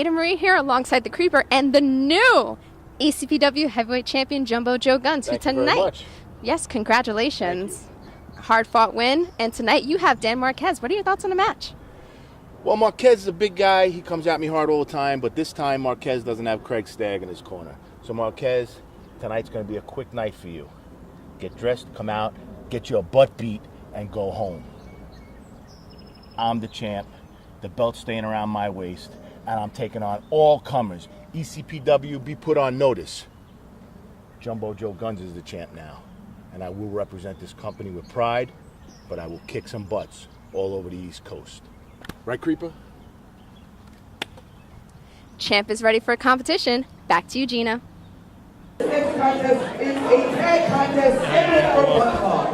Ada Marie here alongside the Creeper and the new ECPW Heavyweight Champion Jumbo Joe Guns, who tonight, very much. Yes, congratulations. Hard-fought win, and tonight you have Dan Marquez. What are your thoughts on the match? Well, Marquez is a big guy. He comes at me hard all the time, but this time Marquez doesn't have Craig Stagg in his corner. So Marquez, tonight's going to be a quick night for you. Get dressed, come out, get your butt beat, and go home. I'm the champ. The belt's staying around my waist, and I'm taking on all comers. ECPW, be put on notice. Jumbo Joe Guns is the champ now, and I will represent this company with pride, but I will kick some butts all over the East Coast. Right, Creeper? Champ is ready for a competition. Back to you, Gina. The next contest is a tag contest scheduled for 1 o'clock.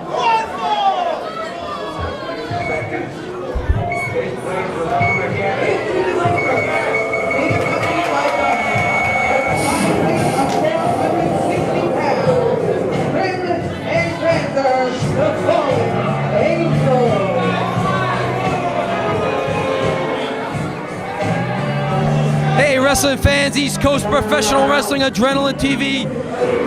Hey wrestling fans, East Coast Professional Wrestling Adrenaline TV.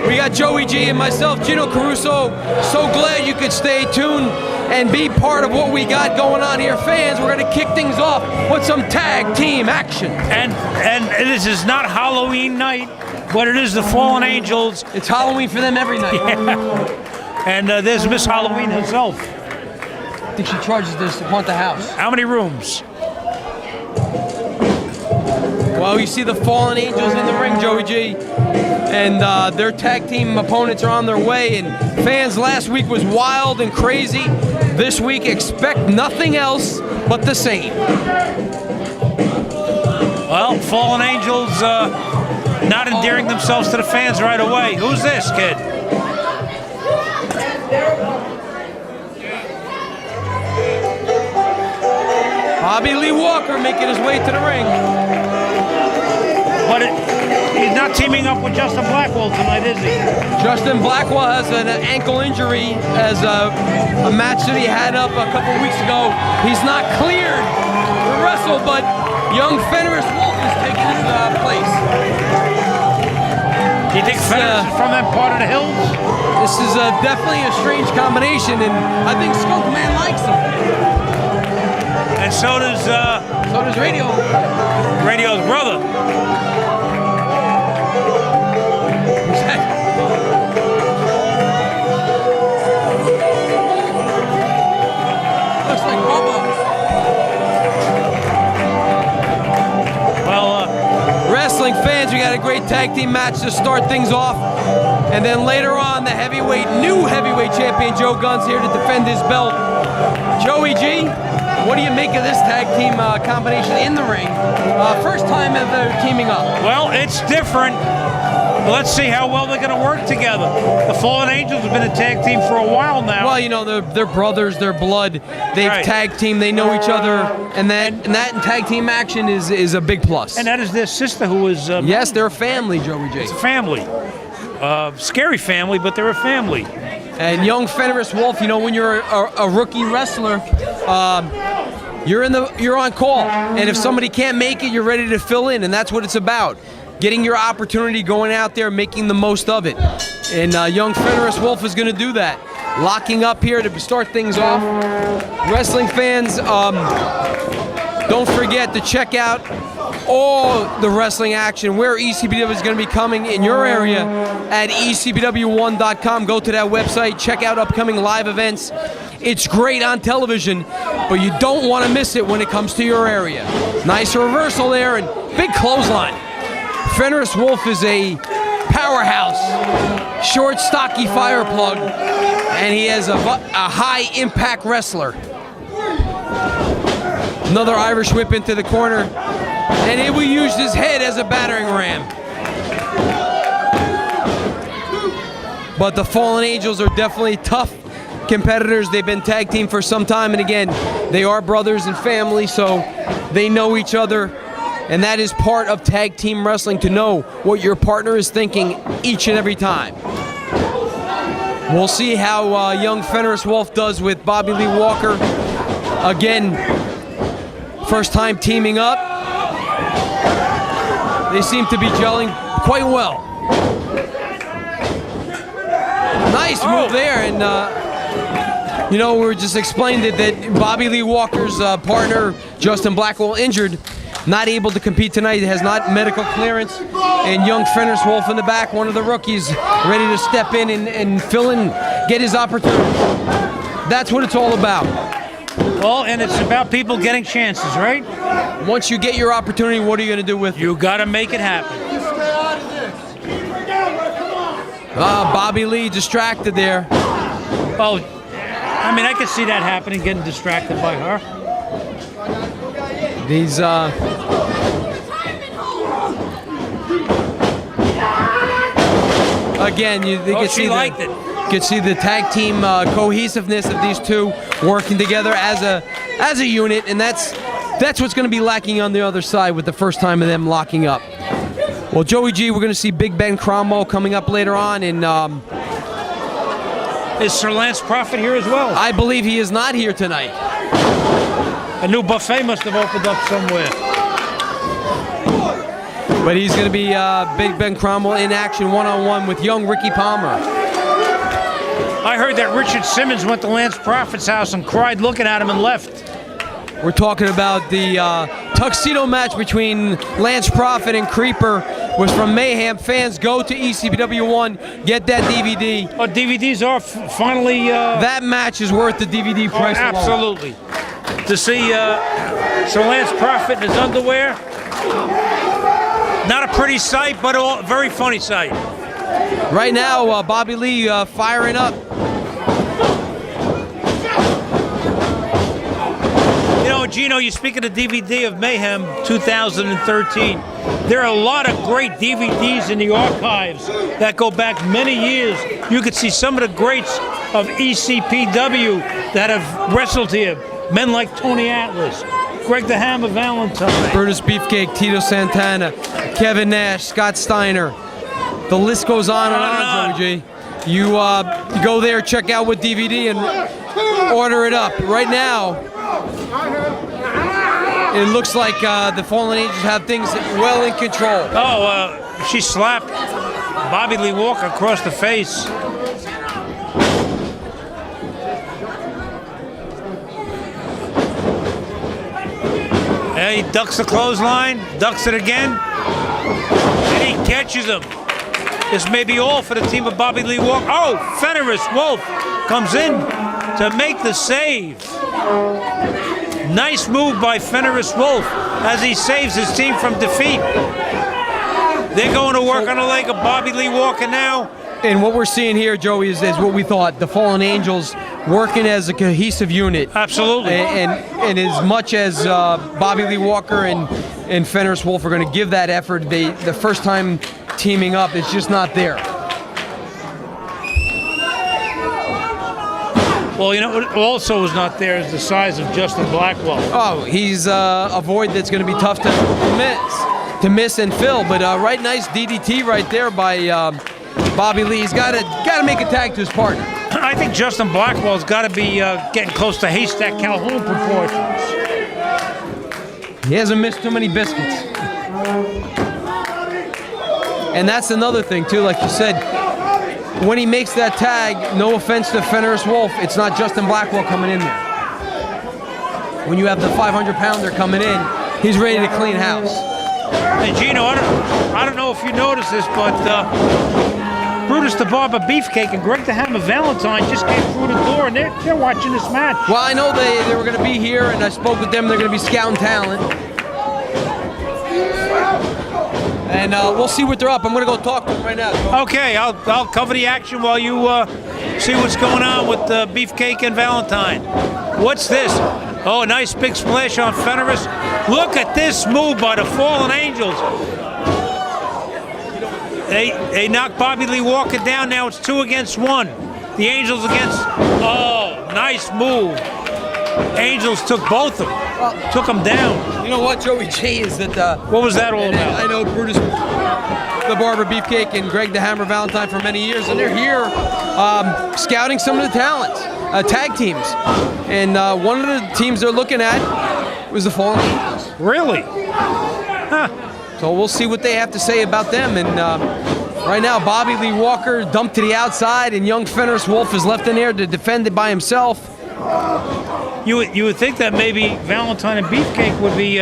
We got Joey G and myself, Gino Caruso. So glad you could stay tuned and be part of what we got going on here. Fans, we're going to kick things off with some tag team action. And this is not Halloween night, but it is the Fallen Angels. It's Halloween for them every night. Yeah. And there's Miss Halloween herself. I think she charges this to haunt the house. How many rooms? Well, you see the Fallen Angels in the ring, Joey G. And their tag team opponents are on their way. And fans, last week was wild and crazy. This week, expect nothing else but the same. Well, Fallen Angels not endearing themselves to the fans right away. Who's this kid? Bobby Lee Walker making his way to the ring. But he's not teaming up with Justin Blackwell tonight, is he? Justin Blackwell has an ankle injury as a match that he had up a couple weeks ago. He's not cleared to wrestle, but young Fenris Wolf is taking his place. Do you think Fenris is from that part of the hills? This is definitely a strange combination, and I think Skunk Man likes him. And so does Radio. Radio's brother. Looks like Bobo. Well, wrestling fans, we got a great tag team match to start things off. And then later on, the new heavyweight champion Joe Guns here to defend his belt. Joey G, what do you make of this tag team combination in the ring? First time that they're teaming up. well, it's different. Let's see how well they're going to work together. The Fallen Angels have been a tag team for a while now. Well, you know, they're brothers, they're blood. They've Right. tag team, they know each other, and that in tag team action is a big plus. And that is their sister who is... yes, they're a family, Joey G. It's a family. Scary family, but they're a family. And young Fenris Wolf, you know, when you're a rookie wrestler, you're on call, and if somebody can't make it, you're ready to fill in, and that's what it's about. Getting your opportunity, going out there, making the most of it. And young Fenris Wolf is going to do that. Locking up here to start things off. Wrestling fans, don't forget to check out all the wrestling action where ECPW is going to be coming in your area at ECPW1.com. Go to that website, check out upcoming live events. It's great on television, but you don't want to miss it when it comes to your area. Nice reversal there and big clothesline. Fenris Wolf is a powerhouse, short, stocky fire plug, and he is a high impact wrestler. Another Irish whip into the corner, and he will use his head as a battering ram. But the Fallen Angels are definitely tough competitors. They've been tag team for some time, and again, they are brothers and family, so they know each other. And that is part of tag team wrestling, to know what your partner is thinking each and every time. We'll see how young Fenris Wolf does with Bobby Lee Walker. Again, first time teaming up. They seem to be gelling quite well. Nice move there, and you know, we were just explained that Bobby Lee Walker's partner, Justin Blackwell, injured, not able to compete tonight, has not medical clearance, and young Fenris Wolf in the back, one of the rookies, ready to step in and fill in, get his opportunity. That's what it's all about. Well, and it's about people getting chances, right? Once you get your opportunity, what are you going to do with it? You got to make it happen. Bobby Lee distracted there. Oh, I mean, I could see that happening, getting distracted by her. These, again, you can see liked it. You can see the tag team cohesiveness of these two working together as a unit, and that's what's going to be lacking on the other side with the first time of them locking up. Well, Joey G, we're going to see Big Ben Cromwell coming up later on, and is Sir Lance Prophet here as well? I believe he is not here tonight. A new buffet must have opened up somewhere. But he's going to be Big Ben Cromwell in action one-on-one with young Ricky Palmer. I heard that Richard Simmons went to Lance Prophet's house and cried looking at him and left. We're talking about the tuxedo match between Lance Prophet and Creeper was from Mayhem. Fans, go to ECPW 1, get that DVD. Oh, DVDs are finally... that match is worth the DVD price alone. Absolutely. To see Sir Lance Prophet in his underwear, not a pretty sight, but a very funny sight. Right now, Bobby Lee firing up. You know, Gino, you speak of the DVD of Mayhem 2013. There are a lot of great DVDs in the archives that go back many years. You could see some of the greats of ECPW that have wrestled here. Men like Tony Atlas, Greg the Hammer Valentine, Brutus Beefcake, Tito Santana, Kevin Nash, Scott Steiner. The list goes on and on, Joey G. You go there, check out what DVD, and order it up. Right now, it looks like the Fallen Angels have things well in control. Oh, she slapped Bobby Lee Walker across the face. He ducks the clothesline, ducks it again, and he catches him. This may be all for the team of Bobby Lee Walker. Oh, Fenris Wolf comes in to make the save. Nice move by Fenris Wolf as he saves his team from defeat. They're going to work on the leg of Bobby Lee Walker now. And what we're seeing here, Joey, is what we thought. The Fallen Angels working as a cohesive unit. Absolutely. And as much as Bobby Lee Walker and Fenris Wolf are going to give that effort, the first time teaming up, it's just not there. Well, you know what also is not there is the size of Justin Blackwell. Oh, he's a void that's going to be tough to miss and fill. But nice DDT right there by Bobby Lee. He's got to make a tag to his partner. I think Justin Blackwell's got to be getting close to Haystack Calhoun proportions. He hasn't missed too many biscuits. And that's another thing, too, like you said. When he makes that tag, no offense to Fenris Wolf, it's not Justin Blackwell coming in there. When you have the 500-pounder coming in, he's ready to clean house. And Gino, I don't know if you noticed this, but Brutus the Barber Beefcake and Greg the Hammer Valentine just came through the door, and they're watching this match. Well, I know they were going to be here, and I spoke with them. They're going to be scouting talent. And we'll see what they're up. I'm going to go talk to them right now. Okay, I'll cover the action while you see what's going on with Beefcake and Valentine. What's this? Oh, a nice big splash on Fenris. Look at this move by the Fallen Angels. They knocked Bobby Lee Walker down. Now it's 2 against 1. The Angels against... Oh, nice move. Angels took both of them. Took them down. You know what, Joey G, is that... what was that all about? I know Brutus the Barber Beefcake and Greg the Hammer Valentine for many years, and they're here scouting some of the talents, tag teams. And one of the teams they're looking at was the Fallen Angels. Really? Huh. So we'll see what they have to say about them. And right now, Bobby Lee Walker dumped to the outside, and young Fenris Wolf is left in there to defend it by himself. You would think that maybe Valentine and Beefcake would be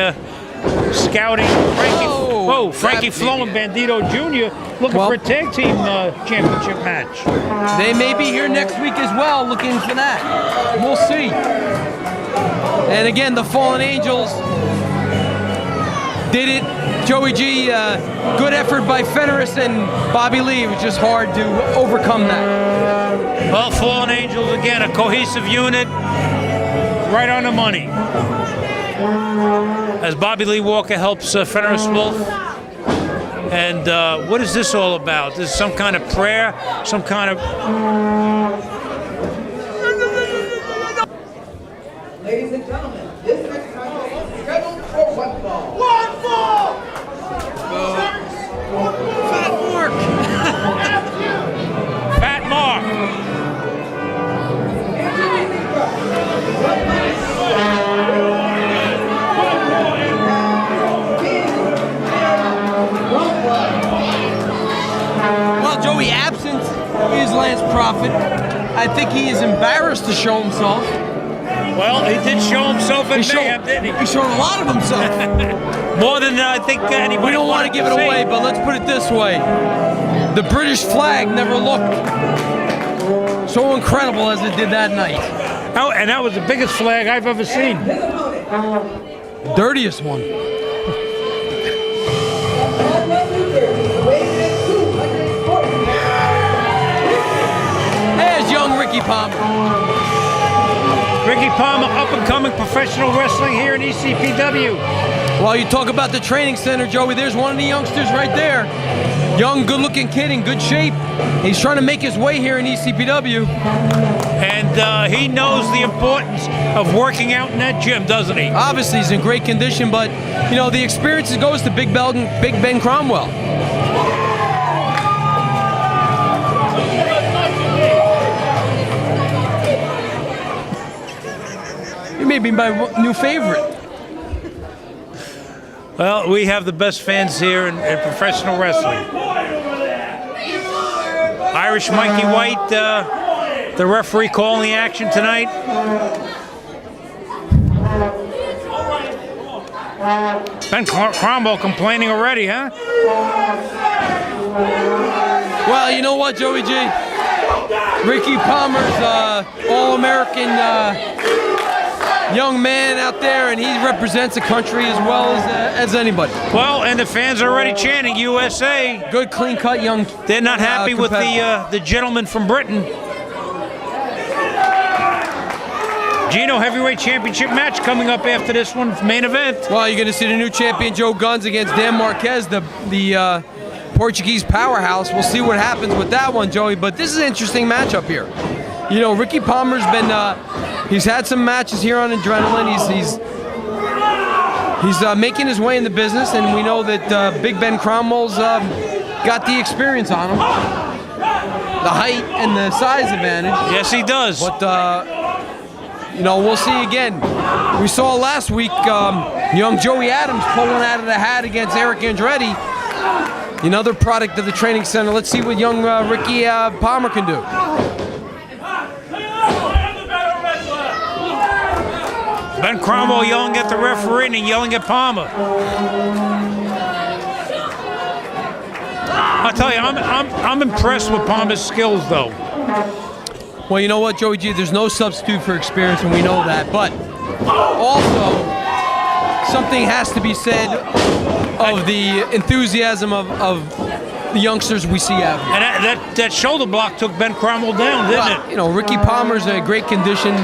scouting Frankie Flo and Bandito Jr. looking for a tag team championship match. They may be here next week as well, looking for that. We'll see. And again, the Fallen Angels did it. Joey G, good effort by Fenris and Bobby Lee. It was just hard to overcome that. Well, Fallen Angels, again, a cohesive unit, right on the money. As Bobby Lee Walker helps Fenris Wolf. And what is this all about? This is some kind of prayer, some kind of... Ladies and gentlemen, this next contest is scheduled for one fall. Fat Mark! Fat Mark! Well, Joey, absent is Lance Prophet. I think he is embarrassed to show himself. Well, he did show himself at Mayhem, didn't he? He showed a lot of himself. More than I think anybody. We don't want to give it away, but let's put it this way. The British flag never looked so incredible as it did that night. Oh, and that was the biggest flag I've ever seen. Dirtiest one. There's young Ricky Palmer. Ricky Palmer, up-and-coming professional wrestling here in ECPW. Well, you talk about the training center, Joey. There's one of the youngsters right there. Young, good-looking kid in good shape. He's trying to make his way here in ECPW. And he knows the importance of working out in that gym, doesn't he? Obviously, he's in great condition, but, you know, the experience goes to Big Ben Cromwell. He may be my new favorite. Well, we have the best fans here in professional wrestling. Irish Mikey White, the referee calling the action tonight. Ben Cromwell complaining already, huh? Well, you know what, Joey G? Ricky Palmer's All-American young man out there, and he represents the country as well as anybody. Well, and the fans are already chanting USA. Good, clean-cut young. They're not happy with the gentleman from Britain. Gino Heavyweight Championship match coming up after this one, main event. Well, you're going to see the new champion Joe Guns against Dan Marquez, the Portuguese powerhouse. We'll see what happens with that one, Joey. But this is an interesting matchup here. You know, Ricky Palmer's been he's had some matches here on Adrenaline. He's making his way in the business, and we know that Big Ben Cromwell's got the experience on him, the height and the size advantage. Yes, he does. But you know, we'll see again. We saw last week young Joey Adams pulling out of the hat against Eric Andretti, another product of the training center. Let's see what young Ricky Palmer can do. Ben Cromwell yelling at the referee and yelling at Palmer. I'll tell you, I'm impressed with Palmer's skills, though. Well, you know what, Joey G? There's no substitute for experience, and we know that. But also, something has to be said of the enthusiasm of the youngsters we see out here. And that shoulder block took Ben Cromwell down, didn't it? You know, Ricky Palmer's in great condition.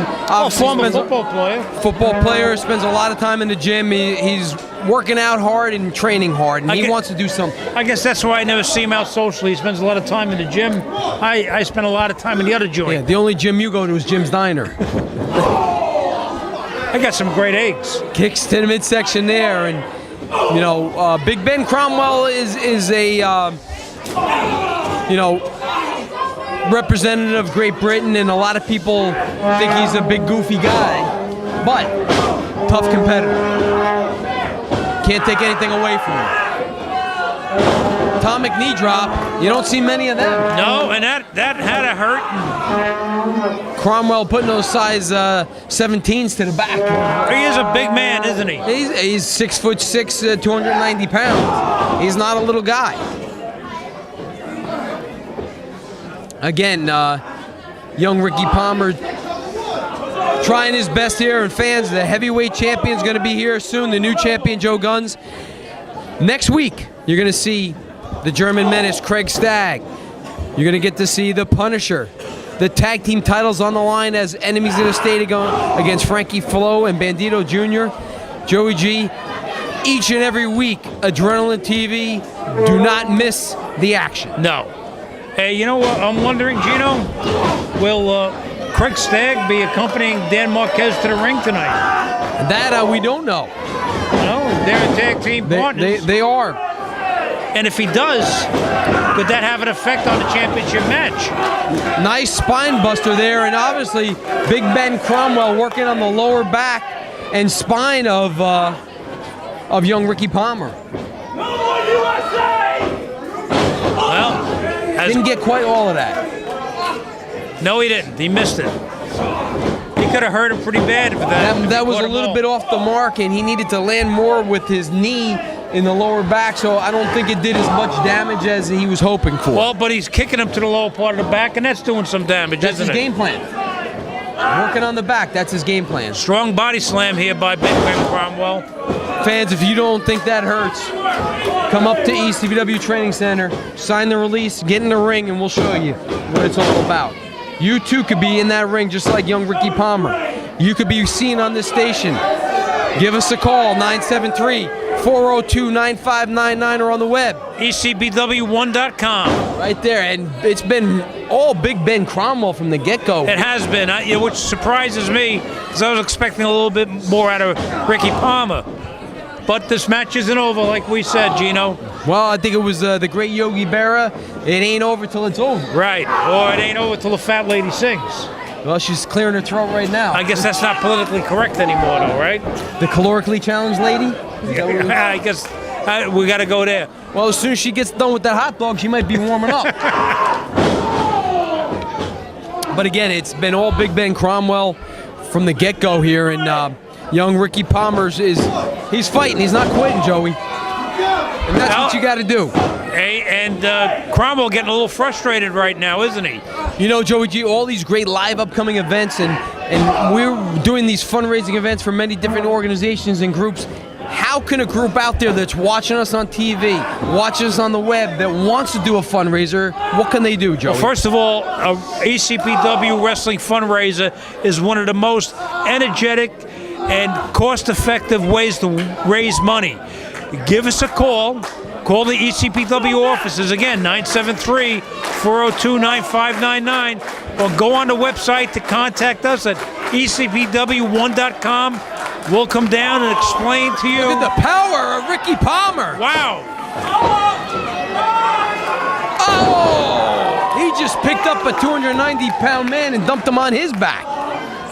Former football player. Football player, spends a lot of time in the gym. He's working out hard and training hard, and he wants to do something. I guess that's why I never see him out socially. He spends a lot of time in the gym. I spend a lot of time in the other joint. Yeah, the only gym you go to is Jim's Diner. I got some great eggs. Kicks to the midsection there, and you know, Big Ben Cromwell is a you know, representative of Great Britain, and a lot of people think he's a big goofy guy, but tough competitor. Can't take anything away from him. atomic knee drop. You don't see many of them. No, and that had to hurt. Cromwell putting those size 17s to the back. He is a big man, isn't he? He's 6'6", 290 pounds. He's not a little guy. Again, young Ricky Palmer trying his best here, and fans, the heavyweight champion's going to be here soon, the new champion, Joe Guns. Next week, you're going to see the German menace, Craig Stagg. You're going to get to see the Punisher. The tag team titles on the line as enemies of the state against Frankie Flo and Bandito Jr., Joey G. Each and every week, Adrenaline TV. Do not miss the action. No. Hey, you know what? I'm wondering, Gino, will Craig Stagg be accompanying Dan Marquez to the ring tonight? That we don't know. No, they're a tag team partners. They are. And if he does, could that have an effect on the championship match? Nice spine buster there, and obviously Big Ben Cromwell working on the lower back and spine of young Ricky Palmer. Well, didn't get quite all of that. No, he didn't. He missed it. He could have hurt him pretty bad for that. That was a little bit off the mark, and he needed to land more with his knee in the lower back, so I don't think it did as much damage as he was hoping for. Well, but he's kicking him to the lower part of the back, and that's doing some damage, that's isn't his it? game plan. Working on the back, that's his game plan. Strong body slam here by Big Ben Cromwell. Fans, if you don't think that hurts, come up to ECPW Training Center, sign the release, get in the ring, and we'll show you what it's all about. You too could be in that ring just like young Ricky Palmer. You could be seen on this station. Give us a call, 973-402-9599, or on the web. ECPW1.com. Right there, and it's been all Big Ben Cromwell from the get-go. It has been, which surprises me, because I was expecting a little bit more out of Ricky Palmer. But this match isn't over, like we said, Gino. Well, I think it was the great Yogi Berra. It ain't over till it's over. Right, or it ain't over till the fat lady sings. Well, she's clearing her throat right now. I guess that's not politically correct anymore, though, right? The calorically challenged lady? I guess we got to go there. Well, as soon as she gets done with that hot dog, she might be warming up. But again, it's been all Big Ben Cromwell from the get-go here, and young Ricky Palmer's he's fighting. He's not quitting, Joey. And that's what you got to do. Hey, and Cromwell getting a little frustrated right now, isn't he? You know, Joey G, all these great live upcoming events, and we're doing these fundraising events for many different organizations and groups. How can a group out there that's watching us on TV, watching us on the web, that wants to do a fundraiser, what can they do, Joey? Well, first of all, a ECPW Wrestling fundraiser is one of the most energetic and cost-effective ways to raise money. Give us a call. Call the ECPW offices, again, 973-402-9599, or go on the website to contact us at ECPW1.com. We'll come down and explain to you. Look at the power of Ricky Palmer. Wow. Oh! He just picked up a 290-pound man and dumped him on his back.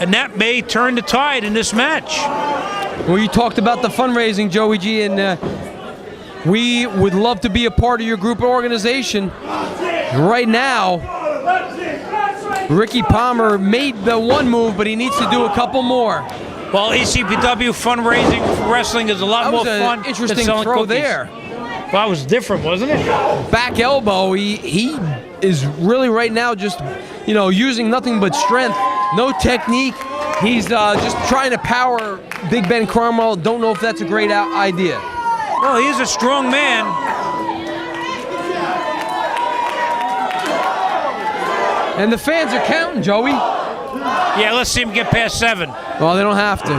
And that may turn the tide in this match. Well, you talked about the fundraising, Joey G, and we would love to be a part of your group or organization. Right now, Ricky Palmer made the one move, but he needs to do a couple more. Well, ECPW fundraising for wrestling is a lot more fun than interesting selling throw cookies. there. Well, that was different, wasn't it? Back elbow. He is really right now just, using nothing but strength, no technique. He's just trying to power Big Ben Cromwell. Don't know if that's a great idea. Well, he's a strong man. And the fans are counting, Joey. Yeah, let's see him get past 7. Well, they don't have to.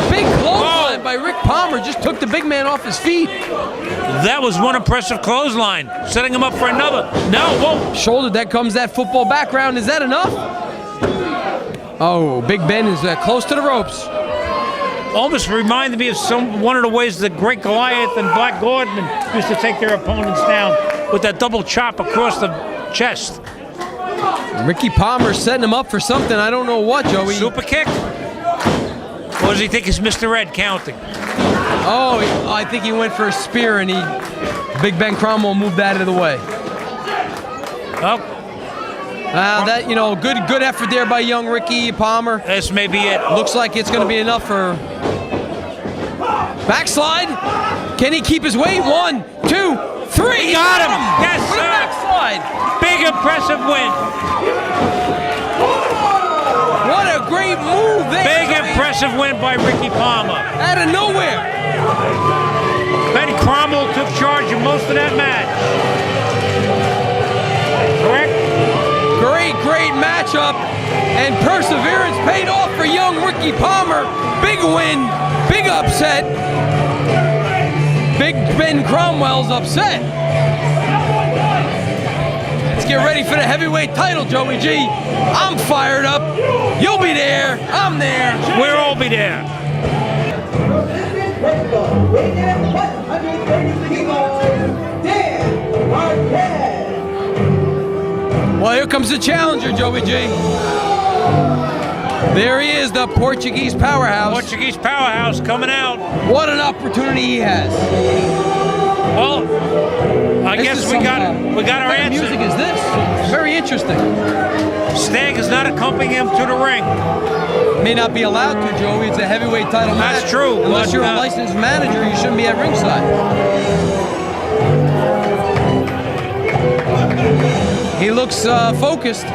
Big clothesline by Rick Palmer just took the big man off his feet. That was one impressive clothesline, setting him up for another. No, whoa. Shoulder, that comes that football background. Is that enough? Oh, Big Ben is close to the ropes. Almost reminded me of one of the ways that Great Goliath and Black Gordon used to take their opponents down with that double chop across the chest. Ricky Palmer setting him up for something. I don't know what, Joey. Super kick. Or does he think it's Mr. Ed counting? Oh, I think he went for a spear, and Big Ben Cromwell moved that out of the way. Oh. That, you know, good effort there by young Ricky Palmer. This may be it. Looks like it's going to be enough for backslide. Can he keep his weight? 1, 2, 3. He got him. Yes, What a sir. backslide. Big impressive win. What a great move there. Big impressive win by Ricky Palmer. Out of nowhere. Ben Cromwell took charge of most of that match. Correct? Great matchup. And perseverance paid off for young Ricky Palmer. Big win. Big upset. Big Ben Cromwell's upset. Let's get ready for the heavyweight title, Joey G. I'm fired up. You'll be there. I'm there. We'll all be there. Well, here comes the challenger, Joey G. There he is, the Portuguese powerhouse. Portuguese powerhouse coming out. What an opportunity he has. Well, I guess we got our What kind of answer. music is this? Very interesting. Stagg is not accompanying him to the ring. May not be allowed to, Joey. It's a heavyweight title match. That's true, Unless but, you're a licensed manager, you shouldn't be at ringside. He looks focused.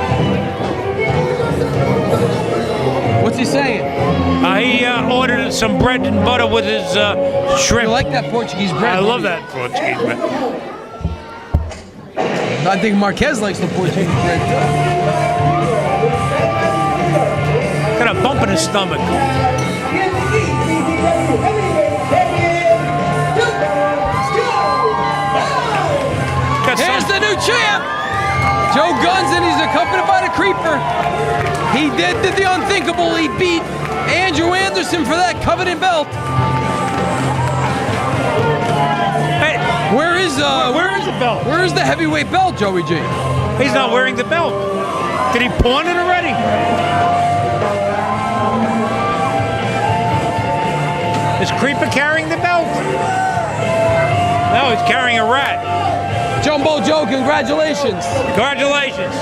What's he saying? He ordered some bread and butter with his shrimp. You like that Portuguese bread? I love that Portuguese bread. I think Marquez likes the Portuguese bread too. Got a bump in his stomach. Here's the new champ, Joe Guns, and he's accompanied by the Creeper. He did the unthinkable. He beat Andrew Anderson for that coveted belt. Hey, Where is the belt? Where is the heavyweight belt, Joey G? He's not wearing the belt. Did he pawn it already? Is Creeper carrying the belt? No, he's carrying a rat. Jumbo Joe, congratulations. Congratulations.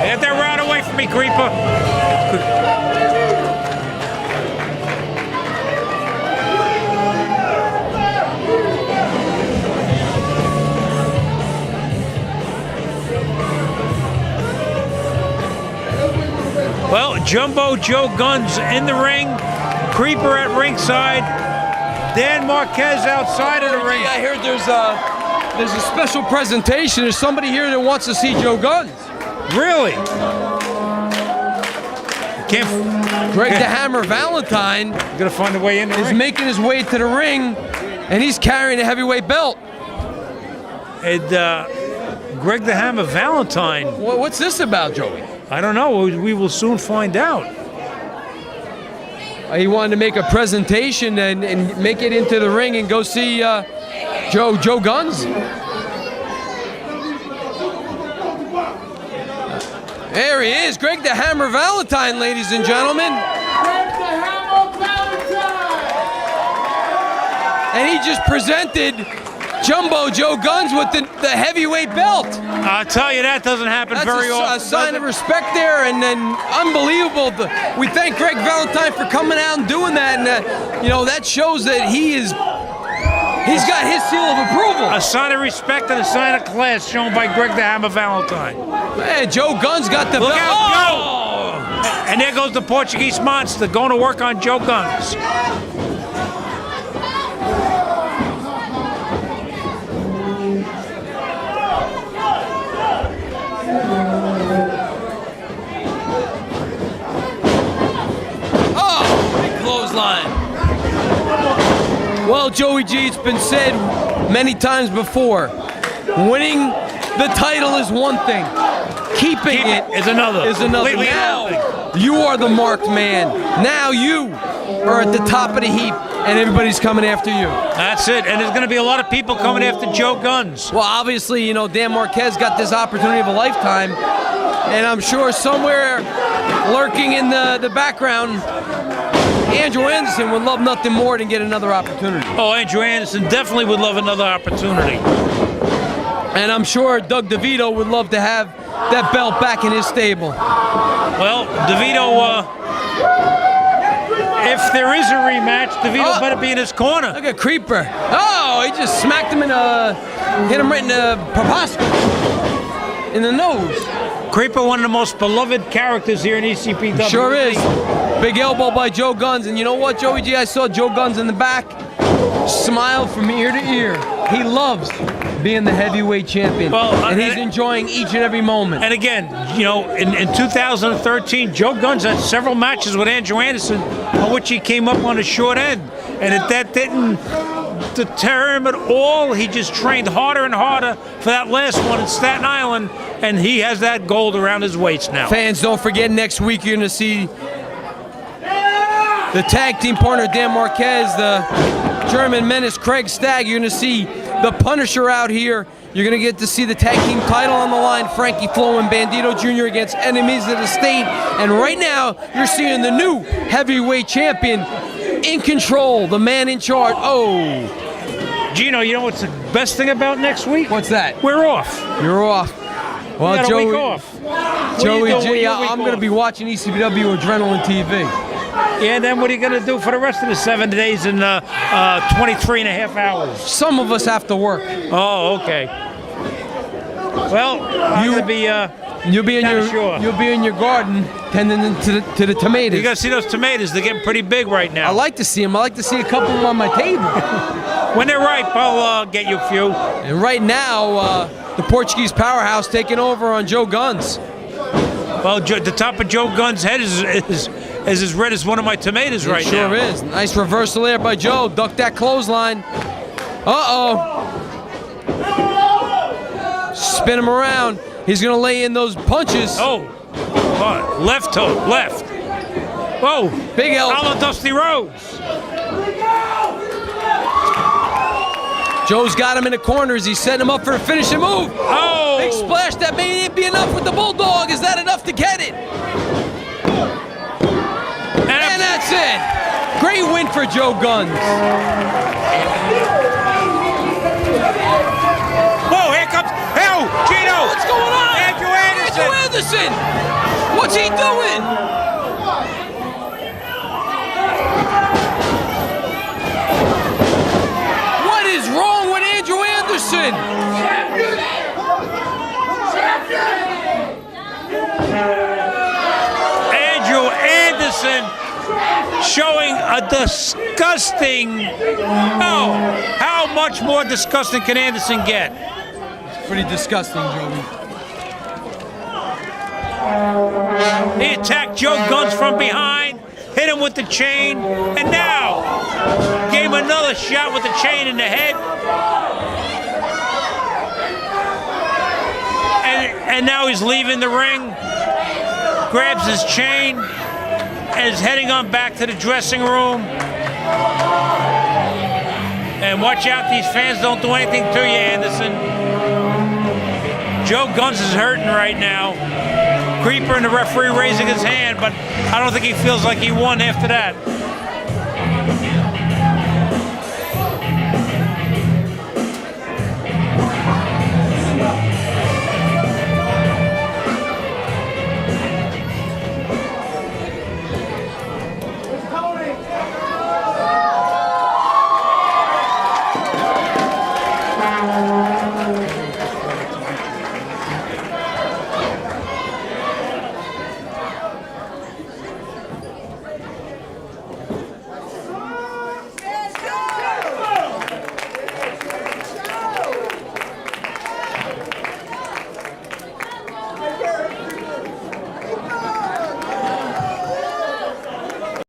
Get that rat away from me, Creeper. Well, Jumbo Joe Guns in the ring. Creeper at ringside. Dan Marquez outside of the ring. I heard there's a special presentation. There's somebody here that wants to see Joe Guns. Really? Can't. Greg the Hammer Valentine Gonna find a way in the is ring. making his way to the ring, and he's carrying a heavyweight belt. And Greg the Hammer Valentine. What's this about, Joey? I don't know. We will soon find out. He wanted to make a presentation and make it into the ring and go see Joe Guns. There he is, Greg the Hammer Valentine, ladies and gentlemen. And he just presented Jumbo Joe Guns with the heavyweight belt. I'll tell you, that doesn't happen That's very often. a sign of respect there, and unbelievable. We thank Greg Valentine for coming out and doing that, and that shows that he's got his seal of approval. A sign of respect and a sign of class shown by Greg the Hammer Valentine. Man, Joe Guns got the Look belt. out, Joe! And there goes the Portuguese monster going to work on Joe Guns. Clothesline. Well, Joey G, it's been said many times before, winning the title is one thing. Keeping it is another. Completely Now, another. you are the marked man. Now you are at the top of the heap, and everybody's coming after you. That's it. And there's going to be a lot of people coming after Joe Guns. Well, obviously, Dan Marquez got this opportunity of a lifetime, and I'm sure somewhere lurking in the background Andrew Anderson would love nothing more than get another opportunity. Oh, Andrew Anderson definitely would love another opportunity. And I'm sure Doug DeVito would love to have that belt back in his stable. Well, DeVito, if there is a rematch, DeVito better be in his corner. Look at Creeper. Oh, he just smacked him hit him right in the proboscis, in the nose. Creeper, one of the most beloved characters here in ECPW. Sure is. Big elbow by Joe Guns. And you know what, Joey G? I saw Joe Guns in the back. Smile from ear to ear. He loves being the heavyweight champion. And he's enjoying each and every moment. And again, you know, in 2013, Joe Guns had several matches with Andrew Anderson on which he came up on a short end. And if that didn't deter him at all, he just trained harder and harder for that last one in Staten Island, and he has that gold around his waist now. Fans, don't forget, next week you're going to see the tag team partner Dan Marquez, the German menace Craig Stagg. You're going to see the Punisher out here. You're going to get to see the tag team title on the line, Frankie Flo and Bandito Jr. against Enemies of the State. And right now, you're seeing the new heavyweight champion in control, the man in charge. Oh. Gino, you know what's the best thing about next week? What's that? We're off. You're off. Well, we got Joey, a week off. Joey G, I'm going to be watching ECPW Adrenaline TV. Yeah, and then what are you going to do for the rest of the 7 days and 23 and a half hours? Some of us have to work. Oh, okay. Well, you'll be in your garden tending to the tomatoes. You got to see those tomatoes. They're getting pretty big right now. I like to see them. I like to see a couple of them on my table. When they're ripe, I'll get you a few. And right now, the Portuguese powerhouse taking over on Joe Guns. Well, the top of Joe Guns' head is as red as one of my tomatoes right now. Sure is. Nice reversal there by Joe. Duck that clothesline. Uh-oh. Spin him around. He's going to lay in those punches. Oh, left toe, left. Whoa, big elbow. A la Dusty Rhodes. Joe's got him in the corners. He's setting him up for a finishing move. Oh! Big splash. That may be enough with the Bulldog. Is that enough to get it? And that's it. Great win for Joe Guns. Whoa, here comes... Oh, Gino! What's going on? Andrew Anderson! Andrew Anderson! What's he doing? What is wrong with Andrew Anderson? Andrew Anderson showing a disgusting... Oh, how much more disgusting can Anderson get? Pretty disgusting, Joey. He attacked Joe Guns from behind, hit him with the chain, and now gave him another shot with the chain in the head. And now he's leaving the ring, grabs his chain, and is heading on back to the dressing room. And watch out, these fans don't do anything to you, Anderson. Joe Guns is hurting right now. Creeper and the referee raising his hand, but I don't think he feels like he won after that.